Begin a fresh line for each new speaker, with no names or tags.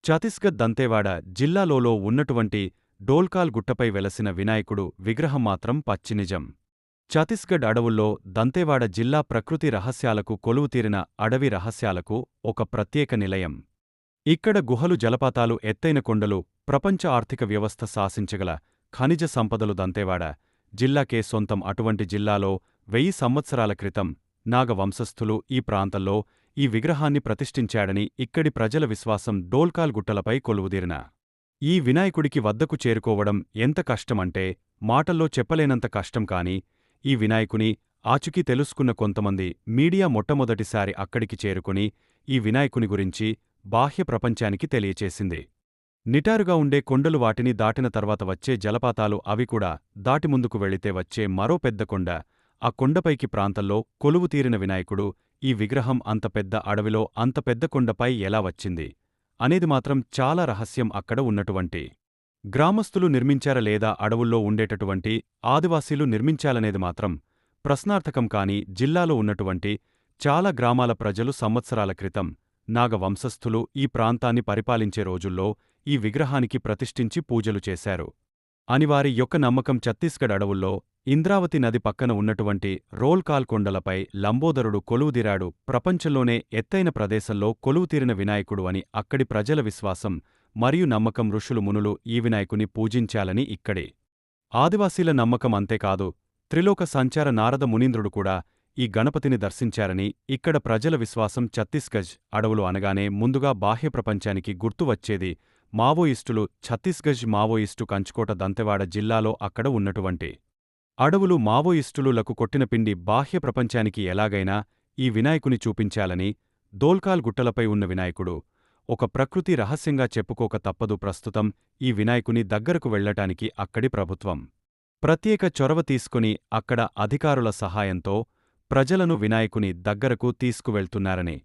ఛత్తీస్గఢ్ దంతేవాడ జిల్లాలో ఉన్నటువంటి డోల్కాల్ గుట్టపై వెలసిన వినాయకుడు విగ్రహం మాత్రం పచ్చినిజం. ఛత్తీస్గఢ్ అడవుల్లో దంతేవాడ జిల్లా ప్రకృతి రహస్యాలకు కొలువుతీరిన అడవి రహస్యాలకు ఒక ప్రత్యేక నిలయం. ఇక్కడ గుహలు, జలపాతాలు, ఎత్తైన కొండలు, ప్రపంచ ఆర్థిక వ్యవస్థ శాసించగల ఖనిజ సంపదలు దంతేవాడ జిల్లాకే సొంతం. అటువంటి జిల్లాలో 1000 సంవత్సరాల క్రితం నాగ వంశస్థులు ఈ ప్రాంతంలో ఈ విగ్రహాన్ని ప్రతిష్ఠించాడని ఇక్కడి ప్రజల విశ్వాసం. డోల్కాల్ గుట్టలపై కొలువుదీరిన ఈ వినాయకుడికి వద్దకు చేరుకోవడం ఎంత కష్టమంటే మాటల్లో చెప్పలేనంత కష్టం. కాని ఈ వినాయకుని ఆచూకీ తెలుసుకున్న కొంతమంది మీడియా మొట్టమొదటిసారి అక్కడికి చేరుకుని ఈ వినాయకుని గురించి బాహ్య ప్రపంచానికి తెలియచేసింది. నిటారుగా ఉండే కొండలు, వాటిని దాటిన తర్వాత వచ్చే జలపాతాలు, అవి కూడా దాటి ముందుకు వెళితే వచ్చే మరో పెద్ద కొండ, ఆ కొండపైకి ప్రాంతంలో కొలువుతీరిన వినాయకుడు. ఈ విగ్రహం అంత పెద్ద అడవిలో అంత పెద్ద కొండపై ఎలా వచ్చింది అనేది మాత్రం చాలా రహస్యం. అక్కడ ఉన్నటువంటి గ్రామస్తులు నిర్మించారా లేదా అడవుల్లో ఉండేటటువంటి ఆదివాసీలు నిర్మించాలనేది మాత్రం ప్రశ్నార్థకం. కాని జిల్లాలో ఉన్నటువంటి చాలా గ్రామాల ప్రజలు సంవత్సరాల క్రితం నాగ వంశస్థులు ఈ ప్రాంతాన్ని పరిపాలించే రోజుల్లో ఈ విగ్రహానికి ప్రతిష్ఠించి పూజలు చేశారు అని వారి యొక్క నమ్మకం. ఛత్తీస్గఢ్ అడవుల్లో ఇంద్రావతి నది పక్కన ఉన్నటువంటి రోల్కాల్ కొండలపై లంబోదరుడు కొలువుదీరాడు. ప్రపంచంలోనే ఎత్తైన ప్రదేశంలో కొలువుతీరిన వినాయకుడు అని అక్కడి ప్రజల విశ్వాసం మరియు నమ్మకం. ఋషులు, మునులు ఈ వినాయకుని పూజించాలని ఇక్కడి ఆదివాసీల నమ్మకం. అంతేకాదు, త్రిలోక సంచార నారద మునీంద్రుడు కూడా ఈ గణపతిని దర్శించారని ఇక్కడ ప్రజల విశ్వాసం. ఛత్తీస్గఢ్ అడవులు అనగానే ముందుగా బాహ్య ప్రపంచానికి గుర్తు వచ్చేది మావోయిస్టులు. ఛత్తీస్గఢ్ మావోయిస్టు కంచుకోట దంతెవాడ జిల్లాలో అక్కడ ఉన్నటువంటి అడవులు మావోయిస్టులకు కొట్టిన పిండి. బాహ్య ప్రపంచానికి ఎలాగైనా ఈ వినాయకుని చూపించాలని దోల్కాల్ గుట్టలపై ఉన్న వినాయకుడు ఒక ప్రకృతి రహస్యంగా చెప్పుకోక తప్పదు. ప్రస్తుతం ఈ వినాయకుని దగ్గరకు వెళ్లటానికి అక్కడి ప్రభుత్వం ప్రత్యేక చొరవ తీసుకుని అక్కడ అధికారుల సహాయంతో ప్రజలను వినాయకుని దగ్గరకు తీసుకువెళ్తున్నారని